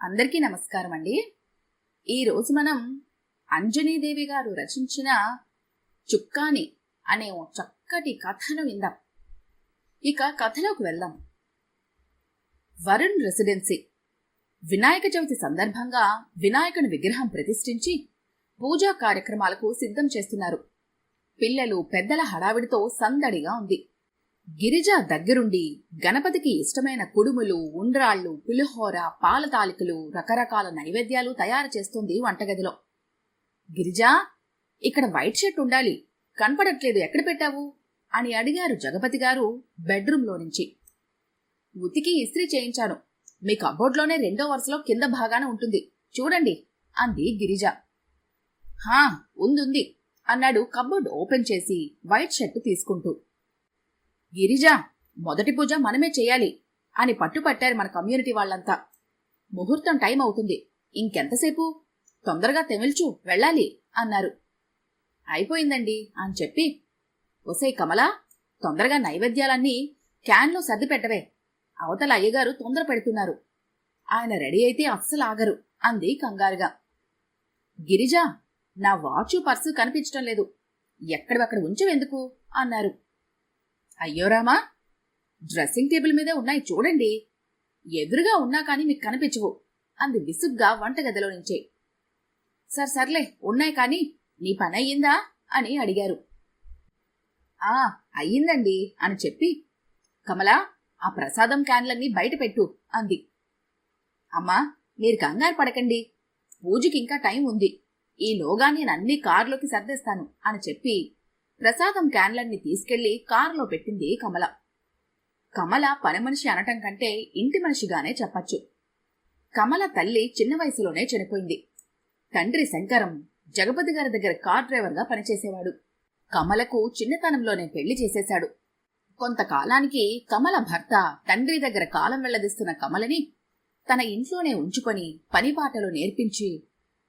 అందరికీ నమస్కారం అండి. ఈరోజు మనం అంజనీదేవి గారు రచించిన చుక్కాని అనే ఓ చక్కటి కథను విందాం. ఇక కథలోకి వెళ్దాం. వరుణ్ రెసిడెన్సీ వినాయక చవితి సందర్భంగా వినాయకుని విగ్రహం ప్రతిష్ఠించి పూజా కార్యక్రమాలకు సిద్ధం చేస్తున్నారు. పిల్లలు పెద్దల హడావిడితో సందడిగా ఉంది. గిరిజ దగ్గరుండి గణపతికి ఇష్టమైన కుడుములు, ఉండ్రాళ్లు, పులిహోర, పాల తాలికలు, రకరకాల నైవేద్యాలు తయారు చేస్తుంది వంటగదిలో. గిరిజా, ఇక్కడ వైట్ షర్ట్ ఉండాలి, కనపడట్లేదు, ఎక్కడ పెట్టావు అని అడిగారు జగపతి గారు బెడ్రూంలో నుంచి. ఉతికి ఇస్త్రీ చేయించాను, మీ కబోర్డ్లోనే రెండో వరుసలో కింద భాగాన ఉంటుంది, చూడండి అంది గిరిజ. హా, ఉంది అన్నాడు కబోర్డ్ ఓపెన్ చేసి వైట్ షర్ట్ తీసుకుంటూ. గిరిజా, మొదటి పూజ మనమే చెయ్యాలి అని పట్టుపట్టారు మన కమ్యూనిటీ వాళ్ళంతా. ముహూర్తం టైం అవుతుంది, ఇంకెంతసేపు, తొందరగా తెమిల్చు, వెళ్ళాలి అన్నారు. అయిపోయిందండి అని చెప్పి, ఒసే కమలా, తొందరగా నైవేద్యాలన్నీ క్యాన్లో సర్ది పెట్టవే, అవతల అయ్యగారు తొందర పెడుతున్నారు, ఆయన రెడీ అయితే అస్సలు ఆగరు అంది కంగారుగా. గిరిజా, నా వాచు పర్సు కనిపించటం లేదు, ఎక్కడవక్కడ ఉంచవెందుకు అన్నారు. అయ్యోరామా, డ్రెస్సింగ్ టేబుల్ మీదే ఉన్నాయి చూడండి, ఎదురుగా ఉన్నా కాని మీకు కనిపించవు అంది విసుగ్గా వంటగదిలో నుంచే. సర్లే, ఉన్నాయి కాని నీ పని అయ్యిందా అని అడిగారు. అయ్యిందండి అని చెప్పి, కమలా, ఆ ప్రసాదం క్యాన్లన్నీ బయట పెట్టు అంది. అమ్మా, మీరు కంగారు పడకండి, పూజకి ఇంకా టైం ఉంది, ఈలోగా నేనన్నీ కారులోకి సర్దేస్తాను అని చెప్పి ప్రసాదం క్యాన్లన్నీ తీసుకెళ్లి కారులో పెట్టింది కమల. కమల పని మనిషి అనటం కంటే ఇంటి మనిషిగానే చెప్పచ్చు. కమల తల్లి చిన్న వయసులోనే చనిపోయింది. తండ్రి శంకరం జగపతి గారి దగ్గర కార్ డ్రైవర్గా పనిచేసేవాడు. కమలకు చిన్నతనంలోనే పెళ్లి చేసేశాడు. కొంతకాలానికి కమల భర్త తండ్రి దగ్గర కాలం వెళ్లదీస్తున్న కమలని తన ఇంట్లోనే ఉంచుకొని పనిపాటలు నేర్పించి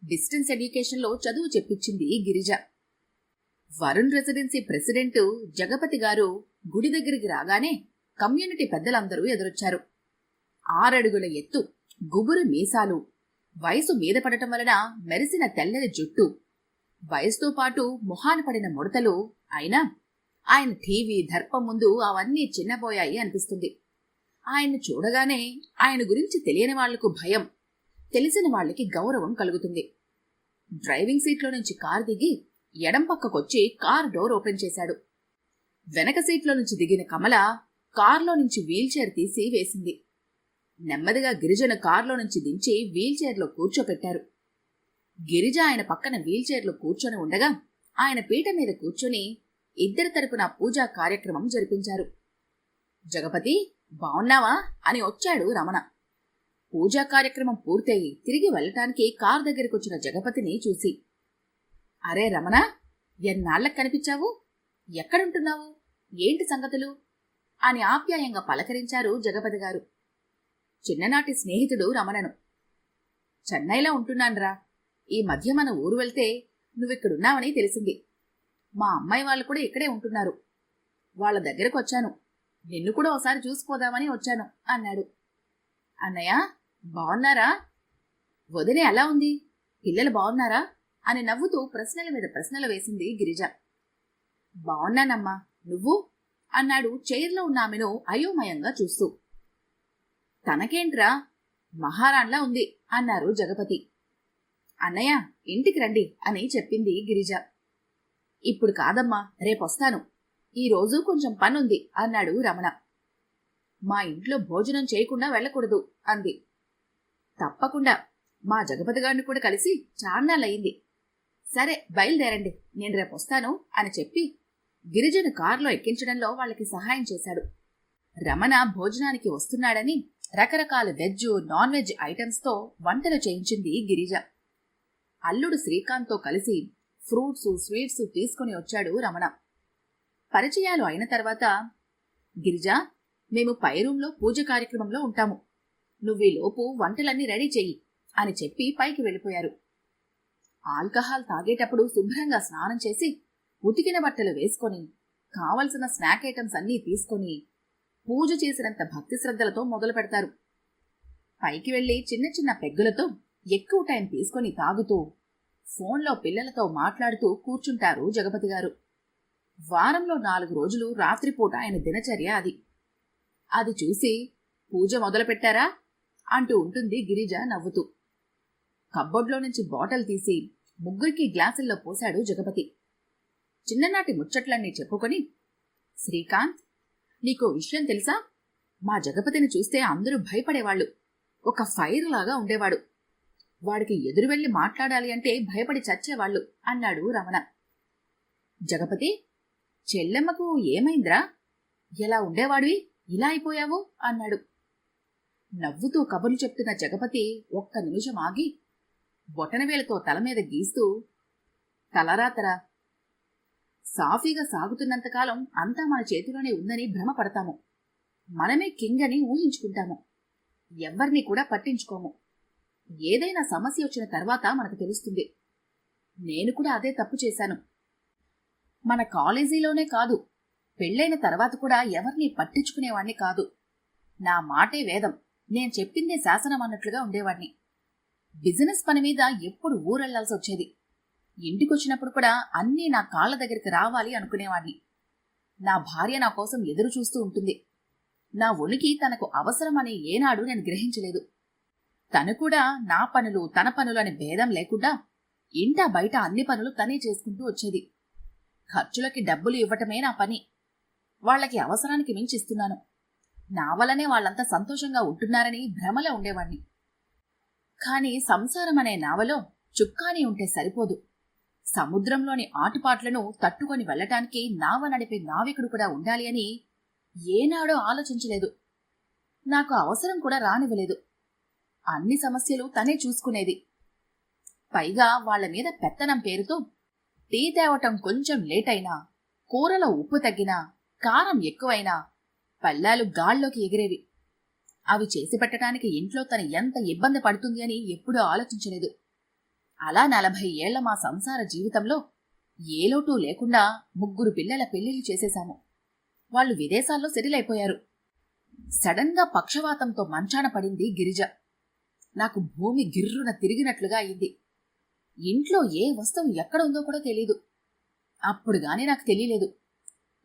డిస్టెన్స్ ఎడ్యుకేషన్లో చదువు చెప్పించింది గిరిజ. వరుణ్ రెసిడెన్సీ ప్రెసిడెంట్ జగపతి గారు గుడి దగ్గరికి రాగానే కమ్యూనిటీ పెద్దలందరూ ఎదురొచ్చారు. 6 అడుగుల ఎత్తు, గుబురు మీసాలు, వయసు మీద పడటం వలన మెరిసిన తెల్లని జుట్టు, వయసుతో పాటు మొహాన పడిన ముడతలు, అయినా ఆయన టీవీ దర్పం ముందు అవన్నీ చిన్నపోయాయి అనిపిస్తుంది. ఆయన్ను చూడగానే ఆయన గురించి తెలియని వాళ్లకు భయం, తెలిసిన వాళ్ళకి గౌరవం కలుగుతుంది. డ్రైవింగ్ సీట్లో నుంచి కారు దిగి ఎడం పక్కకొచ్చి కార్ డోర్ ఓపెన్ చేశాడు. వెనక సీట్లో నుంచి దిగిన కమల కార్లో నుంచి వీల్ చైర్ తీసి వేసింది. నెమ్మదిగా గిరిజను కార్లో నుంచి దించి వీల్ చైర్లో కూర్చోపెట్టారు. గిరిజ ఆయన పక్కన వీల్ చైర్లో కూర్చొని ఉండగా ఆయన పీట మీద కూర్చొని ఇద్దరి తరపున పూజా కార్యక్రమం జరిపించారు. జగపతి, బావున్నావా అని వచ్చాడు రమణ. పూజా కార్యక్రమం పూర్తయి తిరిగి వెళ్ళటానికి కార్ దగ్గరికొచ్చిన జగపతిని చూసి, అరే రమణ, ఎన్నాళ్లకు కనిపించావు, ఎక్కడుంటున్నావు, ఏంటి సంగతులు అని ఆప్యాయంగా పలకరించారు జగపతి గారు. చిన్ననాటి స్నేహితుడు రమణను. చెన్నైలో ఉంటున్నాన్రా, ఈ మధ్య మన ఊరు వెళ్తే నువ్విక్కడున్నావని తెలిసింది. మా అమ్మాయి వాళ్ళు కూడా ఇక్కడే ఉంటున్నారు, వాళ్ళ దగ్గరకు వచ్చాను, నిన్ను కూడా ఒకసారి చూసిపోదామని వచ్చాను అన్నాడు. అన్నయ్య, బావున్నారా? వదిలే ఎలా ఉంది, పిల్లలు బావున్నారా అని నవ్వుతూ ప్రశ్నల మీద ప్రశ్నలు వేసింది గిరిజ. బావున్నానమ్మా, నువ్వు అన్నాడు చైర్లో ఉన్న ఆమెను అయోమయంగా చూస్తూ. తనకేంట్రా, మహారాణ్లా ఉంది అన్నారు జగపతి. అన్నయ్య, ఇంటికి రండి అని చెప్పింది గిరిజ. ఇప్పుడు కాదమ్మా, రేపొస్తాను, ఈరోజు కొంచెం పనుంది అన్నాడు రమణ. మా ఇంట్లో భోజనం చేయకుండా వెళ్ళకూడదు అంది. తప్పకుండా, మా జగపతి గారిని కూడా కలిసి చాన్నాళ్ళయింది. సరే, బయలుదేరండి, నేను రేపొస్తాను అని చెప్పి గిరిజను కారులో ఎక్కించడంలో వాళ్ళకి సహాయం చేశాడు. రమణ భోజనానికి వస్తున్నాడని రకరకాల వెజ్, నాన్ వెజ్ ఐటమ్స్తో వంటలు చేయించింది గిరిజ. అల్లుడు శ్రీకాంత్తో కలిసి ఫ్రూట్స్, స్వీట్స్ తీసుకుని వచ్చాడు రమణ. పరిచయాలు అయిన తర్వాత, గిరిజ, మేము పై రూంలో పూజ కార్యక్రమంలో ఉంటాము, నువ్వీలోపు వంటలన్నీ రెడీ చెయ్యి అని చెప్పి పైకి వెళ్ళిపోయారు. ఆల్కహాల్ తాగేటప్పుడు శుభ్రంగా స్నానం చేసి ఉతికిన బట్టలు వేసుకొని కావలసిన స్నాక్ ఐటమ్స్ అన్నీ తీసుకొని పూజ చేసినంత భక్తి శ్రద్ధలతో మొదలు పెడతారు. పైకి వెళ్లి చిన్న చిన్న పెగ్గులతో ఎక్కువ టైం తీసుకొని తాగుతూ ఫోన్లో పిల్లలతో మాట్లాడుతూ కూర్చుంటారు జగపతి గారు. వారంలో 4 రోజులు రాత్రిపూట ఆయన దినచర్య అది. అది చూసి పూజ మొదలుపెట్టారా అంటూ ఉంటుంది గిరిజ నవ్వుతూ. కబ్బోర్డ్లో నుంచి బాటిల్ తీసి ముగ్గురికి గ్లాసుల్లో పోశాడు జగపతి. చిన్ననాటి ముచ్చట్లన్నీ చెప్పుకొని, శ్రీకాంత్, నీకో విషయం తెలుసా? మా జగపతిని చూస్తే అందరూ భయపడేవాళ్లు. ఒక ఫైర్ లాగా ఉండేవాడు. వాడికి ఎదురు వెళ్లి మాట్లాడాలి అంటే భయపడి చచ్చేవాళ్లు అన్నాడు రమణ. జగపతి, చెల్లెమ్మకు ఏమైందిరా? ఎలా ఉండేవాడివి, ఇలా అయిపోయావు అన్నాడు. నవ్వుతూ కబుర్లు చెప్తున్న జగపతి ఒక్క నిమిషం ఆగి బొటనవేలతో తల మీద గీస్తూ, తలరాతరా, సాఫీగా సాగుతున్నంతకాలం అంతా మన చేతిలోనే ఉందని భ్రమపడతాము. మనమే కింగ్ అని ఊహించుకుంటాము. ఎవ్వరినీ కూడా పట్టించుకోము. ఏదైనా సమస్య వచ్చిన తర్వాత మనకు తెలుస్తుంది. నేను కూడా అదే తప్పు చేశాను. మన కాలేజీలోనే కాదు, పెళ్ళైన తర్వాత కూడా ఎవరినీ పట్టించుకునేవాణ్ణి కాదు. నా మాటే వేదం, నేను చెప్పిందే శాసనం అన్నట్లుగా ఉండేవాణ్ణి. బిజినెస్ పని మీద ఎప్పుడు ఊరెళ్లాల్సి వచ్చేది. ఇంటికొచ్చినప్పుడు కూడా అన్నీ నా కాళ్ల దగ్గరికి రావాలి అనుకునేవాణ్ణి. నా భార్య నా కోసం ఎదురు చూస్తూ ఉంటుంది. నా ఉనికి తనకు అవసరమని ఏనాడు నేను గ్రహించలేదు. తను కూడా నా పనులు తన పనులు అని భేదం లేకుండా ఇంటా బయట అన్ని పనులు తనే చేసుకుంటూ వచ్చేది. ఖర్చులకి డబ్బులు ఇవ్వటమే నా పని. వాళ్లకి అవసరానికి మించిస్తున్నాను. నా వల్లనే వాళ్ళంతా సంతోషంగా ఉంటున్నారని భ్రమలో ఉండేవాణ్ణి. కాని సంసారం అనే నావలో చుక్కాని ఉంటే సరిపోదు. సముద్రంలోని ఆటుపాట్లను తట్టుకొని వెళ్లటానికి నావ నడిపే నావికుడు కూడా ఉండాలి అని ఏనాడో ఆలోచించలేదు. నాకు అవసరం కూడా రానివ్వలేదు. అన్ని సమస్యలు తనే చూసుకునేది. పైగా వాళ్ల మీద పెత్తనం పేరుతో టీ తేవటం కొంచెం లేటైనా, కూరలో ఉప్పు తగ్గినా, కారం ఎక్కువైనా పళ్ళాలు గాల్లోకి ఎగిరేవి. అవి చేసి పెట్టడానికి ఇంట్లో తను ఎంత ఇబ్బంది పడుతుంది అని ఎప్పుడూ ఆలోచించలేదు. అలా 40 ఏళ్ల మా సంసార జీవితంలో ఏ లోటు లేకుండా 3 పిల్లల పెళ్లిళ్లు చేసేశాము. వాళ్ళు విదేశాల్లో సెటిల్ అయిపోయారు. సడన్ గా పక్షవాతంతో మంచాన పడింది గిరిజ. నాకు భూమి గిర్రున తిరిగినట్లుగా అయింది. ఇంట్లో ఏ వస్తువు ఎక్కడ ఉందో కూడా తెలీదు. అప్పుడు గాని నాకు తెలియలేదు.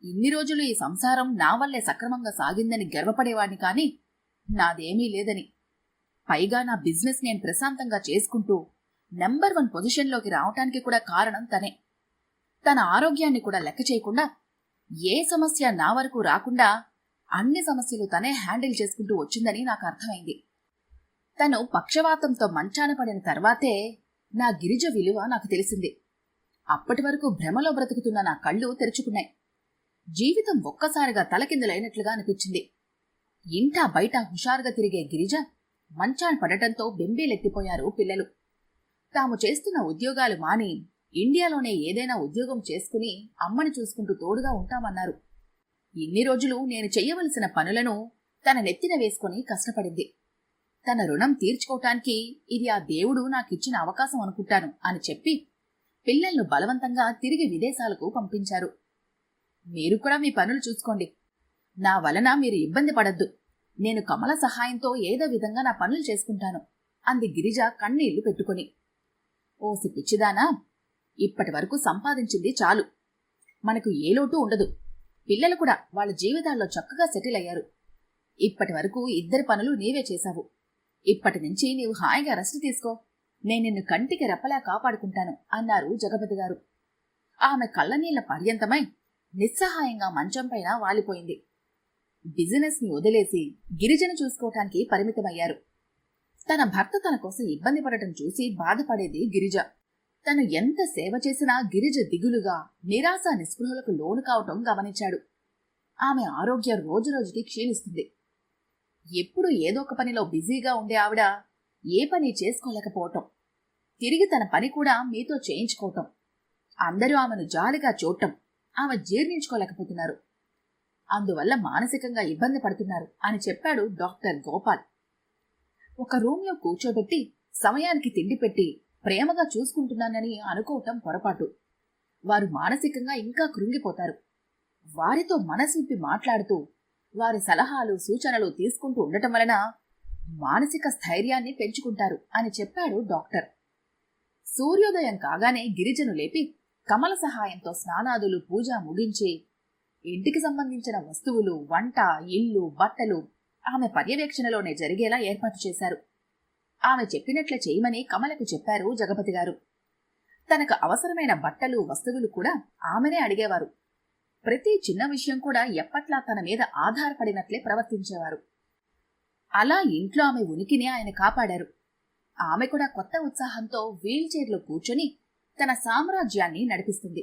ఇన్ని రోజులు ఈ సంసారం నా వల్లే సక్రమంగా సాగిందని గర్వపడేవాడిని కాని నాదేమీ లేదని. పైగా నా బిజినెస్ నేను ప్రశాంతంగా చేసుకుంటూ నెంబర్ 1 పొజిషన్లోకి రావటానికి కూడా కారణం తనే. తన ఆరోగ్యాన్ని కూడా లెక్క చేయకుండా ఏ సమస్య నా వరకు రాకుండా అన్ని సమస్యలు తనే హ్యాండిల్ చేసుకుంటూ వచ్చిందని నాకు అర్థమైంది. తను పక్షవాతంతో మంచాన పడిన తర్వాతే నా గిరిజ విలువ నాకు తెలిసింది. అప్పటి వరకు భ్రమలో బ్రతుకుతున్న నా కళ్ళు తెరుచుకున్నాయి. జీవితం ఒక్కసారిగా తలకిందులైనట్లుగా అనిపించింది. ఇంటా బయట హుషారుగా తిరిగే గిరిజ మంచాన పడటంతో బెంబేలెత్తిపోయారు పిల్లలు. తాము చేస్తున్న ఉద్యోగాలు మాని ఇండియాలోనే ఏదైనా ఉద్యోగం చేసుకుని అమ్మని చూసుకుంటూ తోడుగా ఉంటామన్నారు. ఇన్ని రోజులు నేను చెయ్యవలసిన పనులను తన నెత్తిన వేసుకుని కష్టపడింది. తన రుణం తీర్చుకోవటానికి ఇది ఆ దేవుడు నాకిచ్చిన అవకాశం అనుకుంటాను అని చెప్పి పిల్లలను బలవంతంగా తిరిగి విదేశాలకు పంపించారు. మీరు కూడా మీ పనులు చూసుకోండి. నా వలన మీరు ఇబ్బంది పడద్దు. నేను కమల సహాయంతో ఏదో విధంగా నా పనులు చేసుకుంటాను అంది గిరిజ కన్నీళ్లు పెట్టుకుని. ఓసి పిచ్చిదానా, ఇప్పటి వరకు సంపాదించింది చాలు. మనకు ఏ లోటు ఉండదు. పిల్లలు కూడా వాళ్ళ జీవితాల్లో చక్కగా సెటిల్ అయ్యారు. ఇప్పటి వరకు 2 పనులు నీవే చేశావు. ఇప్పటి నుంచి నీవు హాయిగా రెస్ట్ తీసుకో. నేను నిన్ను కంటికి రెప్పలా కాపాడుకుంటాను అన్నారు జగపతి గారు. ఆమె కళ్ళనీళ్ల పర్యంతమై నిస్సహాయంగా మంచంపైన వాలిపోయింది. బిజినెస్ ని వదిలేసి గిరిజను చూసుకోవటానికి పరిమితమయ్యారు. తన భర్త తన కోసం ఇబ్బంది పడటం చూసి బాధపడేది గిరిజ. తను ఎంత సేవ చేసినా గిరిజ దిగులుగా నిరాశ నిస్పృహలకు లోను కావటం గమనించాడు. ఆమె ఆరోగ్యం రోజురోజుకి క్షీణిస్తుంది. ఎప్పుడూ ఏదో ఒక పనిలో బిజీగా ఉండే ఆవిడ ఏ పని చేసుకోలేకపోవటం, తిరిగి తన పని కూడా మీతో చేయించుకోవటం, అందరూ ఆమెను జాలిగా చూడటం ఆమె జీర్ణించుకోలేకపోతున్నారు. అందువల్ల మానసికంగా ఇబ్బంది పడుతున్నారు అని చెప్పాడు డాక్టర్ గోపాల్. ఒక రూమ్లో కూర్చోబెట్టి సమయానికి తిండి పెట్టి ప్రేమగా చూసుకుంటున్నానని అనుకోవటం పొరపాటు. వారు మానసికంగా ఇంకా కృంగిపోతారు. వారితో మనసు విప్పి మాట్లాడుతూ వారి సలహాలు సూచనలు తీసుకుంటూ ఉండటం వలన మానసిక స్థైర్యాన్ని పెంచుకుంటారు అని చెప్పాడు డాక్టర్. సూర్యోదయం కాగానే గిరిజను లేపి కమల సహాయంతో స్నానాదులు పూజ ముగించి ఇంటికి సంబంధించిన వస్తువులు, వంట, ఇల్లు, బట్టలు ఆమె పర్యవేక్షణలోనే జరిగేలా ఏర్పాటు చేశారు. ఆమె చెప్పినట్లే చేయమని కమలకు చెప్పారు జగపతి గారు. తనకు అవసరమైన బట్టలు, వస్తువులు కూడా ఆమెనే అడిగేవారు. ప్రతి చిన్న విషయం కూడా ఎప్పట్లా తన మీద ఆధారపడినట్లే ప్రవర్తించేవారు. అలా ఇంట్లో ఆమె ఉనికిని ఆయన కాపాడారు. ఆమె కూడా కొత్త ఉత్సాహంతో వీల్ చైర్లో కూర్చొని తన సామ్రాజ్యాన్ని నడిపిస్తుంది.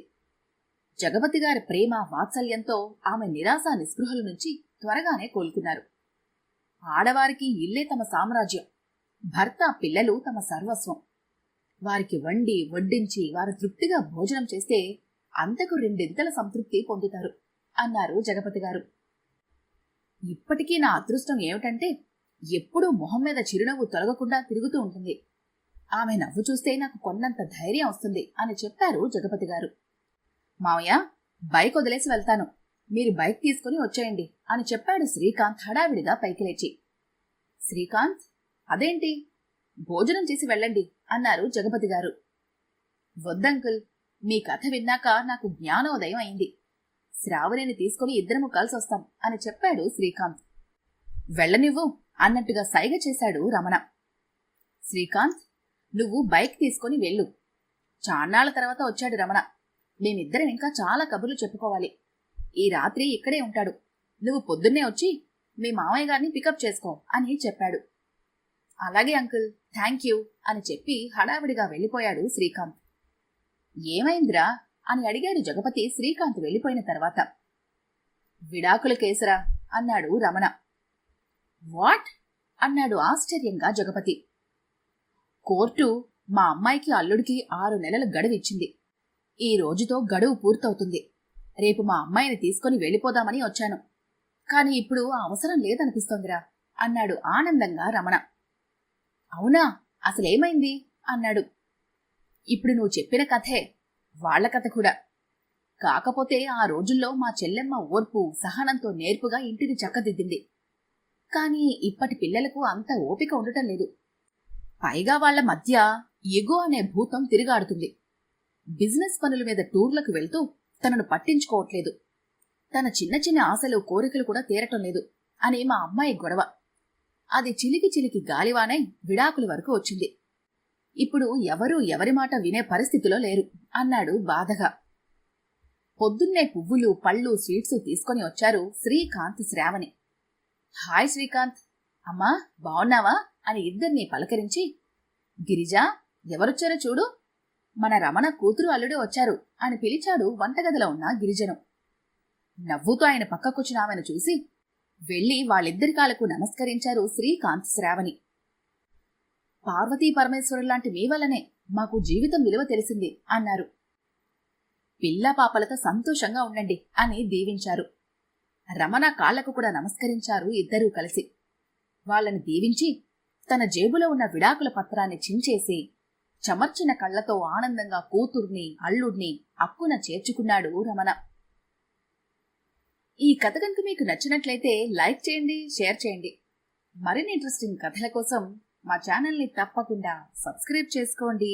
జగపతి గారి ప్రేమ, వాత్సల్యంతో ఆమె నిరాశ నిస్పృహల నుంచి త్వరగానే కోలుకున్నారు. ఆడవారికి ఇల్లే తమ సామ్రాజ్యం, భర్త, పిల్లలు తమ సర్వస్వం. వారికి వండి వడ్డించి వారు తృప్తిగా భోజనం చేస్తే అంతకు రెండింతల సంతృప్తి పొందుతారు అన్నారు జగపతి గారు. ఇప్పటికీ నా అదృష్టం ఏమిటంటే ఎప్పుడూ మొహం మీద చిరునవ్వు తొలగకుండా తిరుగుతూ ఉంటుంది. ఆమె నవ్వు చూస్తే నాకు కొన్నంత ధైర్యం వస్తుంది అని చెప్పారు జగపతి గారు. మావయ్య, బైక్ వదిలేసి వెళ్తాను, మీరు బైక్ తీసుకుని వచ్చేయండి అని చెప్పాడు శ్రీకాంత్ హడావిడిగా పైకి లేచి. శ్రీకాంత్, అదేంటి, భోజనం చేసి వెళ్ళండి అన్నారు జగపతి గారు. వద్దంకుల్, మీ కథ విన్నాక నాకు జ్ఞానోదయం అయింది. శ్రావణిని తీసుకుని ఇద్దరము కలిసొస్తాం అని చెప్పాడు శ్రీకాంత్. వెళ్ళనివ్వు అన్నట్టుగా సైగ చేశాడు రమణ. శ్రీకాంత్, నువ్వు బైక్ తీసుకుని వెళ్ళు. చాన్నాళ్ల తర్వాత వచ్చాడు రమణ. మేమిద్దరం ఇంకా చాలా కబుర్లు చెప్పుకోవాలి. ఈ రాత్రి ఇక్కడే ఉంటాడు. నువ్వు పొద్దున్నే వచ్చి మీ మామయ్య గారిని పికప్ చేసుకో అని చెప్పాడు. అలాగే అంకుల్, థ్యాంక్ యూ అని చెప్పి హడావిడిగా వెళ్ళిపోయాడు శ్రీకాంత్. ఏమైందిరా అని అడిగాడు జగపతి శ్రీకాంత్ వెళ్ళిపోయిన తర్వాత. విడాకుల కేసురా అన్నాడు రమణ. వాట్ అన్నాడు ఆశ్చర్యంగా జగపతి. కోర్టు మా అమ్మాయికి అల్లుడికి 6 నెలల గడువు ఇచ్చింది. ఈ రోజుతో గడువు పూర్తవుతుంది. రేపు మా అమ్మాయిని తీసుకుని వెళ్ళిపోదామని వచ్చాను. కాని ఇప్పుడు ఆ అవసరం లేదనిపిస్తోందిరా అన్నాడు ఆనందంగా రమణ. అవునా, అసలేమైంది అన్నాడు. ఇప్పుడు నువ్వు చెప్పిన కథే వాళ్ల కథ కూడా. కాకపోతే ఆ రోజుల్లో మా చెల్లెమ్మ ఓర్పు, సహనంతో నేర్పుగా ఇంటిని చక్కదిద్దింది. కాని ఇప్పటి పిల్లలకు అంత ఓపిక ఉండటం లేదు. పైగా వాళ్ల మధ్య ఎగో అనే భూతం తిరిగాడుతుంది. బిజినెస్ పనుల మీద టూర్లకు వెళ్తూ తనను పట్టించుకోవట్లేదు. తన చిన్న చిన్న ఆశలు, కోరికలు కూడా తీరటం లేదు అని మా అమ్మాయి గొడవ. అది చిలికి చిలికి గాలివానై విడాకుల వరకు వచ్చింది. ఇప్పుడు ఎవరూ ఎవరి మాట వినే పరిస్థితిలో లేరు అన్నాడు బాధగా. పొద్దున్నే పువ్వులు, పళ్ళు, స్వీట్స్ తీసుకొని వచ్చారు శ్రీకాంత్, శ్రావణి. హాయ్ శ్రీకాంత్, అమ్మా బావున్నావా అని ఇద్దరినీ పలకరించి, గిరిజా, ఎవరొచ్చారో చూడు, మన రమణ కూతురు అల్లుడే వచ్చారు అని పిలిచాడు వంటగదిలో ఉన్న గిరిజను. నవ్వుతూ ఆయన పక్కకొచ్చిన ఆమెను చూసి వెళ్లి వాళ్ళిద్దరి కాళ్లకు నమస్కరించారు శ్రీకాంత్, శ్రావణి. పార్వతీ పరమేశ్వరులాంటి మీ వల్లనే మాకు జీవితం విలువ తెలిసింది అన్నారు. పిల్లా పాపలతో సంతోషంగా ఉండండి అని దీవించారు. రమణ కాళ్లకు కూడా నమస్కరించారు ఇద్దరూ కలిసి. వాళ్ళని దీవించి తన జేబులో ఉన్న విడాకుల పత్రాన్ని చించేసి చమర్చిన కళ్లతో ఆనందంగా కూతుర్ని, అల్లుడ్ని అక్కున చేర్చుకున్నాడు రమణ. ఈ కథ కనుక మీకు నచ్చినట్లయితే లైక్ చేయండి, షేర్ చేయండి. మరిన్ని ఇంట్రెస్టింగ్ కథల కోసం మా ఛానల్ని తప్పకుండా సబ్స్క్రైబ్ చేసుకోండి.